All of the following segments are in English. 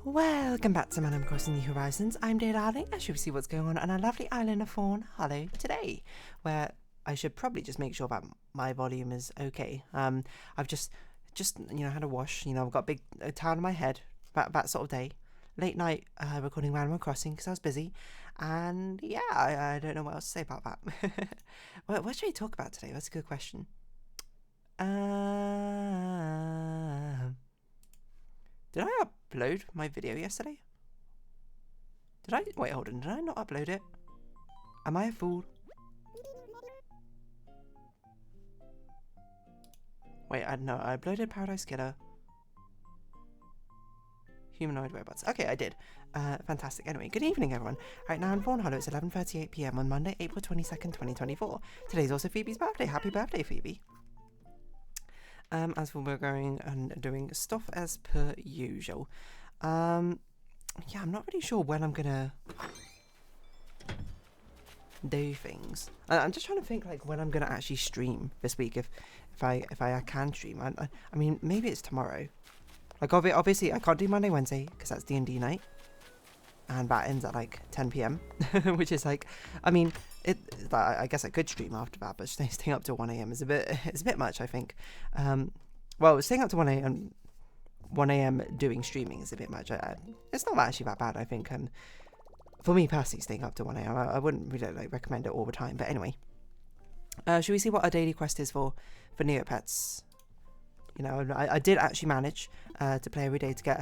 Welcome back to Man Crossing New Horizons. I'm dear darling, as you see what's going on our lovely island of Fawnhallow today, where I should probably just make sure that my volume is okay. I've just had a wash. I've got a big towel on my head. That sort of day, late night recording Animal Crossing because I was busy, and yeah, I don't know what else to say about that. What should we talk about today? That's a good question. Did I upload my video yesterday? Wait, hold on. Did I not upload it? Am I a fool? Wait, I uploaded Paradise Killer. Humanoid robots. Okay, I did. Fantastic. Anyway, good evening, everyone. Right now in Fawnhallow, it's 11:38 p.m. on Monday, April 22nd, 2024. Today's also Phoebe's birthday. Happy birthday, Phoebe. As we're going and doing stuff as per usual. Yeah, I'm not really sure when I'm gonna do things. I'm just trying to think like when I'm gonna actually stream this week. If I can stream. I mean, maybe it's tomorrow. Like obviously I can't do Monday, Wednesday because that's D&D night, and that ends at like 10 p.m. which is like, I mean, I guess I could stream after that, but staying up till 1 a.m. is a bit much, I think. Well, staying up to 1 a.m. doing streaming is a bit much. It's not actually that bad, I think. For me personally, staying up to 1 a.m. I wouldn't really recommend it all the time. But anyway, should we see what our daily quest is for Neopets? I did actually manage to play every day to get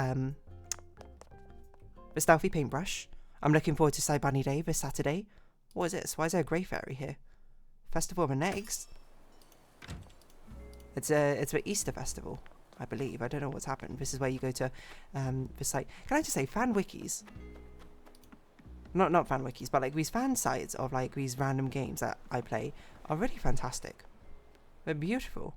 the stealthy paintbrush. I'm looking forward to Side Bunny Day this Saturday. What is this? Why is there a grey fairy here? Festival of Eggs. It's an Easter festival, I believe. I don't know what's happened. This is where you go to the site. Can I just say, fan wikis? Not fan wikis, but like these fan sites of like these random games that I play are really fantastic. They're beautiful.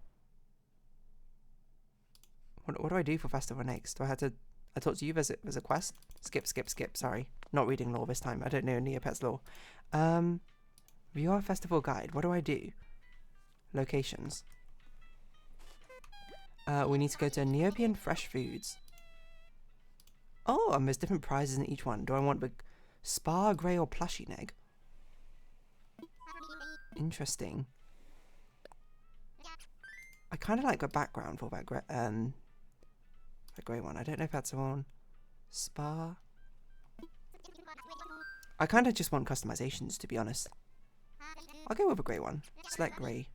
What do I do for Festival next? Do I have to? I talk to you. There's a quest. Skip. Sorry, not reading lore this time. I don't know Neopets lore. View our festival guide. What do I do? Locations. We need to go to Neopian Fresh Foods. Oh, and there's different prizes in each one. Do I want the Spa, Grey, or Plushie Egg? Interesting. I kind of like the background for that grey one. I don't know if that's the one. Spa. I kind of just want customizations, to be honest. I'll go with a grey one. Select grey.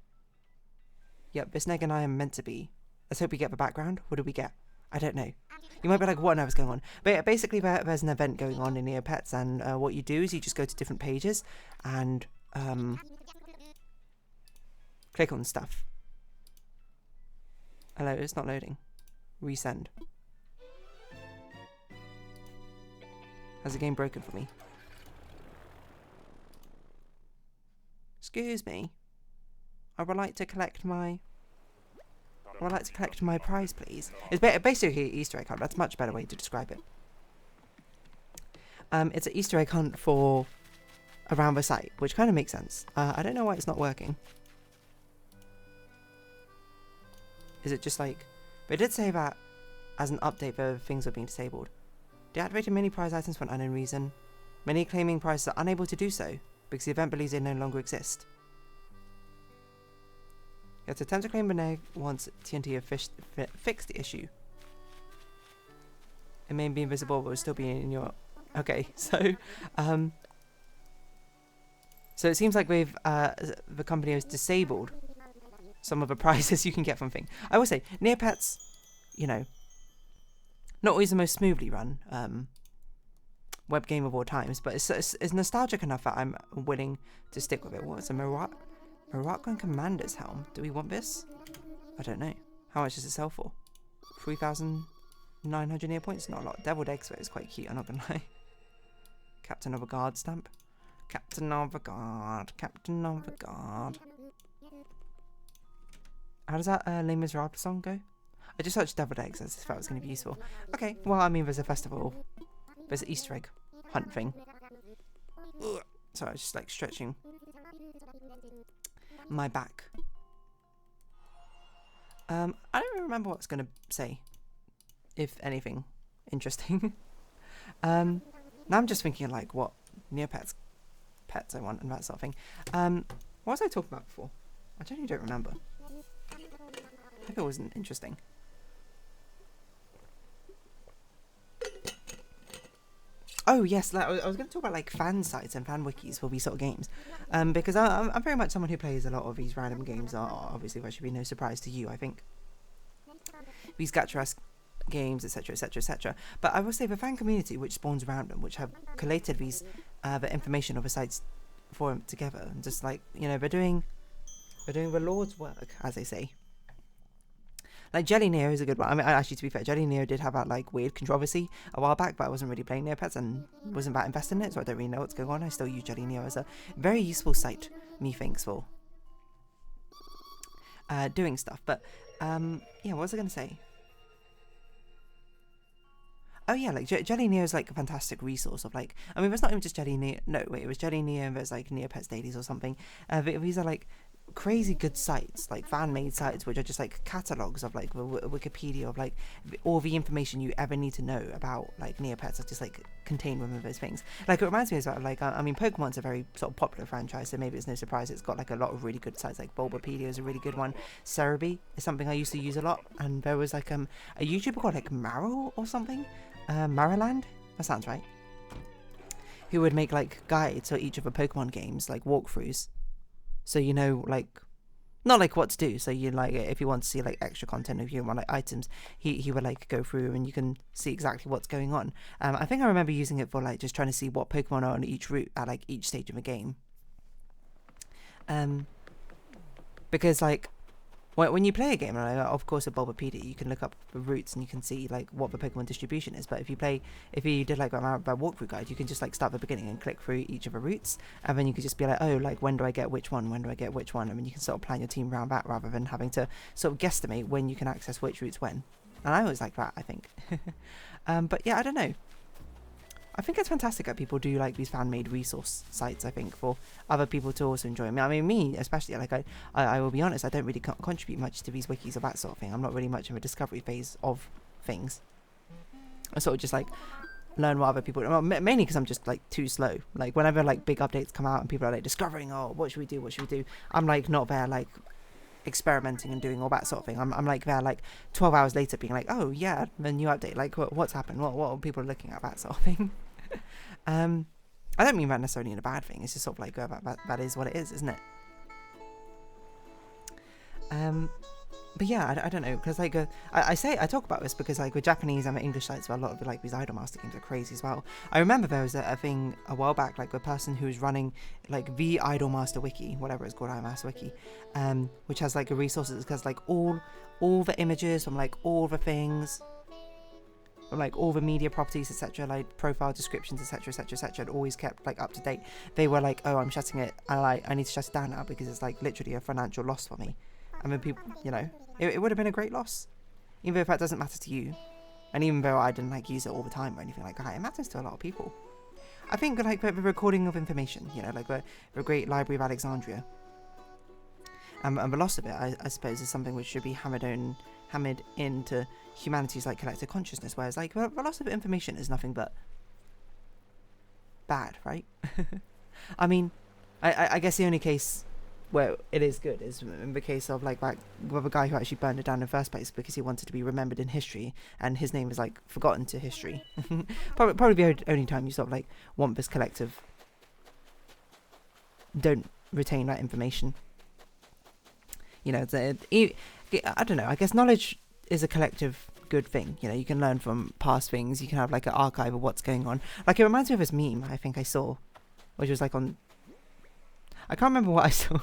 Yep, this Neg and I am meant to be. Let's hope we get the background. What do we get? I don't know. You might be like, what on earth is going on? But yeah, basically, there's an event going on in Neopets, and what you do is you just go to different pages and click on stuff. Hello, it's not loading. Resend. Has the game broken for me? Excuse me. I would like to collect my prize, please. It's basically an Easter egg hunt. That's a much better way to describe it. It's an Easter egg hunt for around the site, which kind of makes sense. I don't know why it's not working. Is it just like... They did say that as an update, the things were being disabled. Deactivated many prize items for an unknown reason. Many claiming prizes are unable to do so because the event believes they no longer exist. You have to attempt to claim an egg once TNT have fixed the issue. It may be invisible, but will still be in your... Okay, so... So it seems like the company has disabled some of the prizes you can get from things. I will say, Neopets, not always the most smoothly run web game of all times, but it's nostalgic enough that I'm willing to stick with it. What's a Moroccan Commander's Helm? Do we want this? I don't know. How much does it sell for? 3,900 near points? Not a lot. Deviled Eggs is quite cute, I'm not gonna lie. Captain of a Guard stamp. Captain of a Guard. Captain of a Guard. How does that Les Miserables song go? I just searched Deviled Eggs as if that was going to be useful. Okay, well, I mean, there's a festival. There's an Easter egg hunt thing. Ugh. So I was just like stretching my back. I don't remember what I was going to say. If anything interesting. Now I'm just thinking like what Neopets pets I want and that sort of thing. What was I talking about before? I genuinely don't remember. I hope it wasn't interesting. Oh yes, like, I was going to talk about like fan sites and fan wikis for these sort of games, because I'm very much someone who plays a lot of these random games. Obviously, that should be no surprise to you, I think. These gacha games, etc., etc., etc. But I will say the fan community, which spawns around them, which have collated these the information of the sites for them together, and just like they're doing the Lord's work, as they say. Like Jelly Neo is a good one. I mean, actually, to be fair, Jelly Neo did have that like weird controversy a while back, but I wasn't really playing Neopets and wasn't that invested in it, so I don't really know what's going on. I still use Jelly Neo as a very useful site, methinks, for doing stuff. But yeah, what was I going to say? Oh yeah, like Jelly Neo is like a fantastic resource of like, I mean, it's not even just Jelly Neo. No, wait, it was Jelly Neo and there's like Neopets Dailies or something. These are like crazy good sites, like fan-made sites, which are just like catalogs of like Wikipedia of like all the information you ever need to know about like Neopets are just like contained within those things. Like it reminds me of like I mean, Pokemon's a very sort of popular franchise, so maybe it's no surprise it's got like a lot of really good sites. Like Bulbapedia is a really good one. Cerebi is something I used to use a lot, and there was like a YouTuber called like Marrow or something, Marrowland, that sounds right, who would make like guides for each of the Pokemon games, like walkthroughs. So like, not like what to do. So you like, if you want to see like extra content, if you want like items, he would like go through and you can see exactly what's going on. I think I remember using it for like just trying to see what Pokemon are on each route at like each stage of the game. Because like when you play a game, of course, with Bulbapedia, you can look up the routes and you can see like what the Pokemon distribution is. But if you did like a walkthrough guide, you can just like start at the beginning and click through each of the routes, and then you could just be like, oh, like when do I get which one? When do I get which one? I mean, you can sort of plan your team around that rather than having to sort of guesstimate when you can access which routes when. And I always like that, I think. But yeah, I don't know. I think it's fantastic that people do like these fan-made resource sites, I think, for other people to also enjoy. I mean, me especially, like I will be honest, I don't really contribute much to these wikis or that sort of thing. I'm not really much in the discovery phase of things. I sort of just like learn what other people do, mainly because I'm just like too slow. Like whenever like big updates come out and people are like discovering, oh, what should we do? I'm like not there like experimenting and doing all that sort of thing. I'm like there like 12 hours later being like, oh yeah, the new update, like what's happened, what are people looking at, that sort of thing. I don't mean that necessarily in a bad thing. It's just sort of like that is what it is, isn't it? But yeah, I don't know, because like I talk about this because like with Japanese and English sites, a lot of like these Idolmaster games are crazy as well. I remember there was a thing a while back, like a person who was running like the Idolmaster wiki, whatever it's called, Idolmaster wiki, which has like a resources because like all the images from like all the things, from like all the media properties, etc., like profile descriptions, etc., and always kept like up to date. They were like, oh, I'm shutting it, I need to shut it down now because it's like literally a financial loss for me. I mean, people, it would have been a great loss, even if that doesn't matter to you, and even though I didn't like use it all the time or anything like that, it matters to a lot of people. I think like the recording of information, like the Great Library of Alexandria, and the loss of it, I suppose, is something which should be hammered into humanity's like collective consciousness, whereas like the loss of information is nothing but bad, right? I mean, I guess the only case where it is good is in the case of like with a guy who actually burned it down in the first place because he wanted to be remembered in history, and his name was like forgotten to history. probably the only time you sort of like want this collective don't retain that information. I don't know, I guess knowledge is a collective good thing. You can learn from past things, you can have like an archive of what's going on. Like it reminds me of this meme I think I saw, which was like on, I can't remember what I saw.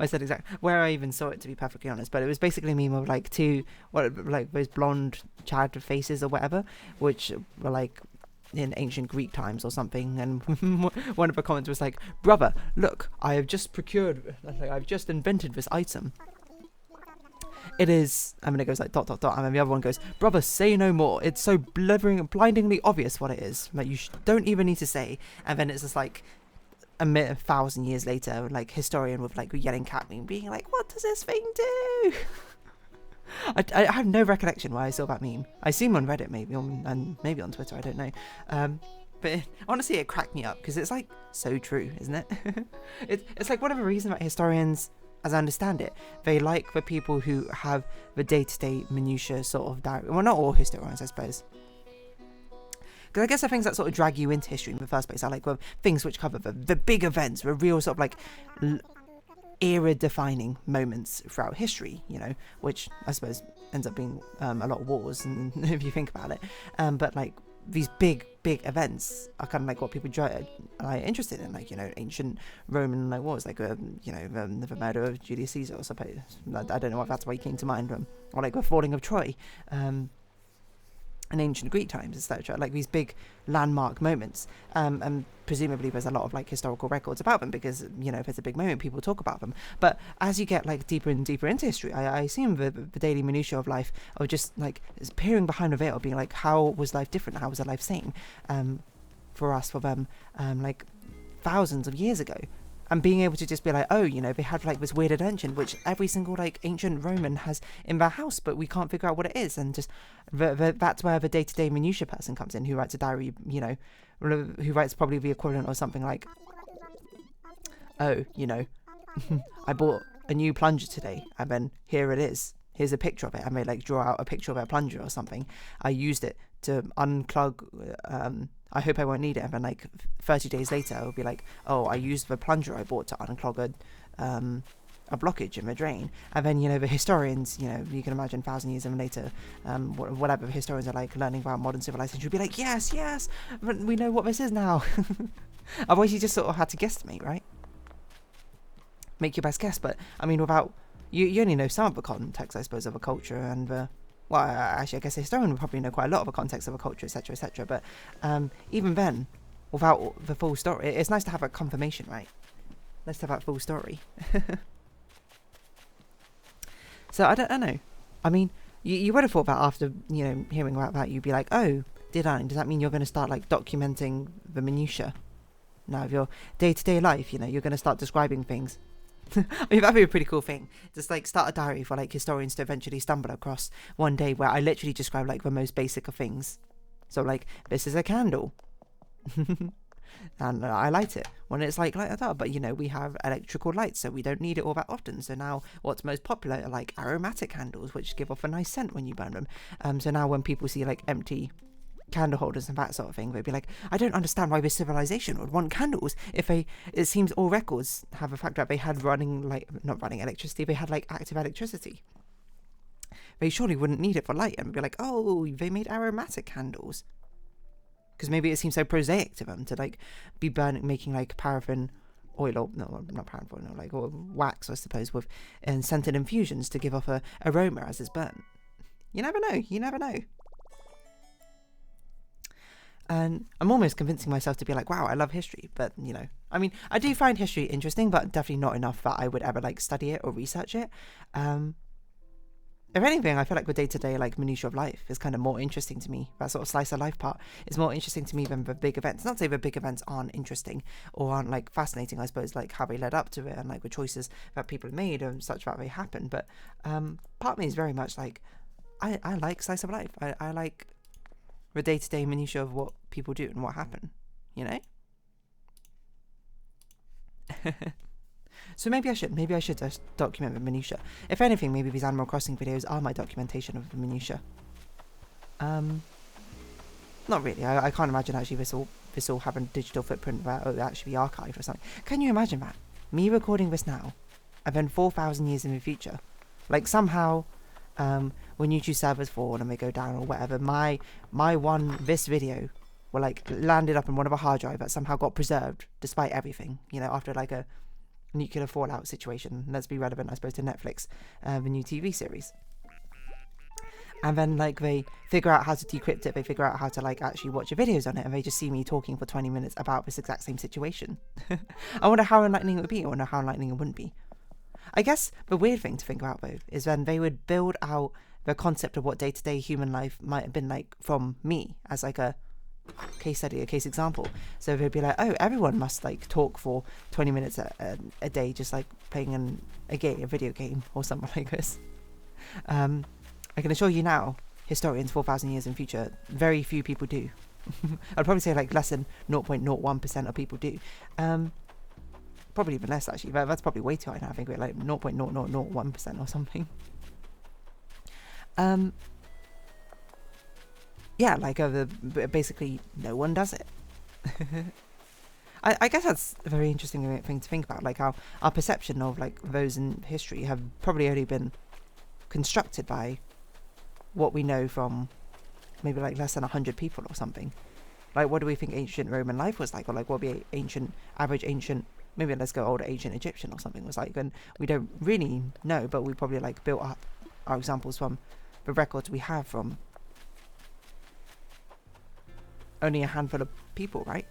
I said exactly where I even saw it, to be perfectly honest, but it was basically a meme of like those blonde Chad faces or whatever, which were like in ancient Greek times or something, and one of the comments was like, brother, look, I've just invented this item. It is, and then it goes like ... and then the other one goes, brother, say no more, it's so blindingly obvious what it is, like you don't even need to say. And then it's just like 1,000 years later, like historian with like yelling at me being like, what does this thing do? I have no recollection why I saw that meme. I assume on Reddit maybe, and maybe on Twitter, I don't know. But honestly, it cracked me up because it's like so true, isn't it? It's like one of the reasons that historians, as I understand it, they like the people who have the day-to-day minutiae sort of diary. Well, not all historians, I suppose. Because I guess the things that sort of drag you into history in the first place are like things which cover the big events, the real sort of like era-defining moments throughout history, you know, which I suppose ends up being a lot of wars, and if you think about it. But like these big events are kind of like what people are interested in, like, you know, ancient Roman like wars, like you know, the murder of Julius Caesar, I suppose. I don't know if that's why he came to mind, or like the falling of Troy, in ancient Greek times, etc. Like these big landmark moments, and presumably there's a lot of like historical records about them because, you know, if it's a big moment, people talk about them. But as you get like deeper and deeper into history, I assume the daily minutiae of life, or just like peering behind the veil, being like, how was life different? How was the life same for us, for them, like thousands of years ago? And being able to just be like, oh, you know, they had like this weird invention which every single like ancient Roman has in their house, but we can't figure out what it is. And just that's where the day-to-day minutiae person comes in, who writes a diary, you know, who writes probably the equivalent or something like, oh, you know, I bought a new plunger today, and then here it is. Here's a picture of it. I may like draw out a picture of a plunger or something. I used it to unclog. I hope I won't need it. And then like 30 days later, I'll be like, oh, I used the plunger I bought to unclog a blockage in the drain. And then, you know, the historians, you know, you can imagine 1,000 years later, whatever the historians are like learning about modern civilization, would be like, yes, we know what this is now. Otherwise, you just sort of had to guesstimate, right? Make your best guess. But I mean, without you only know some of the context, I suppose, of a culture, and well, actually, I guess a historian would probably know quite a lot of the context of a culture, etc., etc. But even then, without the full story, it's nice to have a confirmation, right? Nice to have that full story. So I don't know. I mean, you would have thought that after, you know, hearing about that, you'd be like, oh, does that mean you're going to start like documenting the minutiae now of your day-to-day life? You know, you're going to start describing things. I mean, that'd be a pretty cool thing. Just like start a diary for like historians to eventually stumble across one day, where I literally describe like the most basic of things. So like, this is a candle. And I light it when it's like that. But, you know, we have electrical lights, so we don't need it all that often. So now what's most popular are like aromatic candles, which give off a nice scent when you burn them. So now when people see like empty candle holders and that sort of thing, they'd be like, I don't understand why this civilization would want candles if it seems all records have the fact that they had not running electricity, they had like active electricity. They surely wouldn't need it for light. And we'd be like, oh, they made aromatic candles. Because maybe it seems so prosaic to them to like be making like paraffin oil, or no, not paraffin oil, like, or wax, I suppose, with scented infusions to give off a aroma as it's burnt. You never know. And I'm almost convincing myself to be like, wow, I love history. But, you know, I mean, I do find history interesting, but definitely not enough that I would ever like study it or research it. If anything, I feel like the day-to-day like minutiae of life is kind of more interesting to me. That sort of slice of life part is more interesting to me than the big events. Not to say the big events aren't interesting or aren't like fascinating, I suppose, like how they led up to it and like the choices that people made and such that they happen. But part of me is very much like, I like slice of life. I like the day-to-day minutiae of what people do and what happened, you know? So maybe I should just document the minutiae. If anything, maybe these Animal Crossing videos are my documentation of the minutiae. Not really. I can't imagine actually this all having a digital footprint that will actually be archived or something. Can you imagine that? Me recording this now, and then 4,000 years in the future, like somehow, when YouTube servers fall and they go down or whatever, this video will like landed up in one of a hard drive that somehow got preserved despite everything. You know, after like a nuclear fallout situation. Let's be relevant, I suppose, to Netflix, the new TV series. And then like they figure out how to decrypt it, they figure out how to like actually watch your videos on it, and they just see me talking for 20 minutes about this exact same situation. I wonder how enlightening it would be. I wonder how enlightening it wouldn't be. I guess the weird thing to think about though is then they would build out the concept of what day-to-day human life might have been like from me as like a case study, a case example. So they'd be like, oh, everyone must like talk for 20 minutes a day, just like playing a video game or something like this. I can assure you now, historians 4,000 years in future, very few people do. I'd probably say like less than 0.01% of people do. Probably even less actually, but that's probably way too high now. I think we're like 0.0001% or something. Yeah, like basically no one does it. I guess that's a very interesting thing to think about, like how our perception of like those in history have probably only been constructed by what we know from maybe like less than 100 people or something. Like, what do we think ancient Roman life was like, or like what would be average ancient, maybe let's go older ancient Egyptian or something was like, and we don't really know, but we probably like built up our examples from the records we have from only a handful of people, right?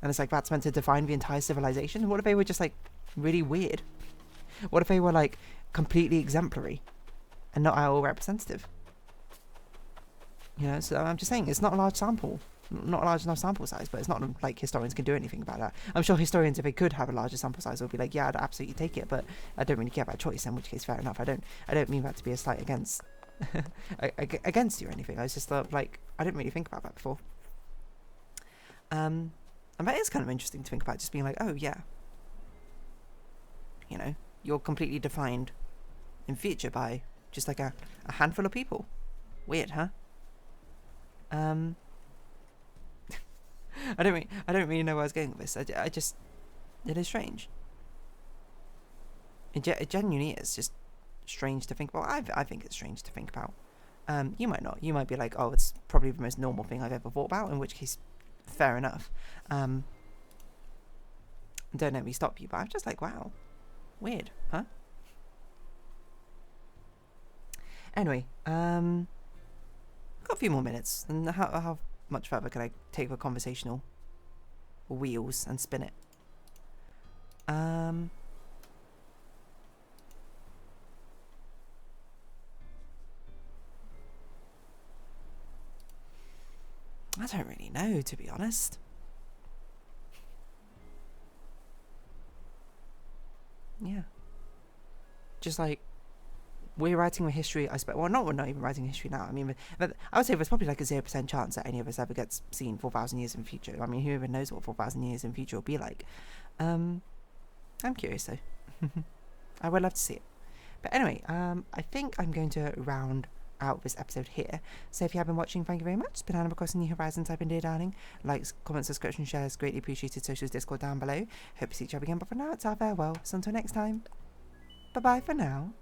And it's like that's meant to define the entire civilization. What if they were just like really weird? What if they were like completely exemplary and not at all representative? You know, so I'm just saying it's not a large sample, not a large enough sample size, but it's not like historians can do anything about that. I'm sure historians, if they could have a larger sample size, would be like, yeah, I'd absolutely take it, but I don't really care about choice, in which case fair enough. I don't mean that to be a slight against against you or anything. I was just like, I didn't really think about that before. And that is kind of interesting to think about, just being like, oh yeah, you know, you're completely defined in future by just like a handful of people. Weird, huh? I don't really know where I was going with this. I just, it is strange. It genuinely is just strange to think about. I think it's strange to think about. You might not. You might be like, oh, it's probably the most normal thing I've ever thought about, in which case, fair enough. Don't let me stop you, but I'm just like, wow, weird, huh? Anyway, got a few more minutes, and how much further can I take the conversational wheels and spin it? I don't really know, to be honest. Yeah. Just like, we're writing a history, I suppose. Well, we're not even writing history now. I mean, but I would say there's probably like a 0% chance that any of us ever gets seen 4,000 years in the future. I mean, who even knows what 4,000 years in the future will be like? I'm curious though. I would love to see it. But anyway, I think I'm going to round out this episode here. So if you have been watching, thank you very much. It's been Hannah Crossing New Horizons. I've been Dear Darling. Likes, comments, subscription, shares, greatly appreciated. Socials, Discord down below. Hope to see each other again. But for now, it's our farewell. So until next time, bye bye for now.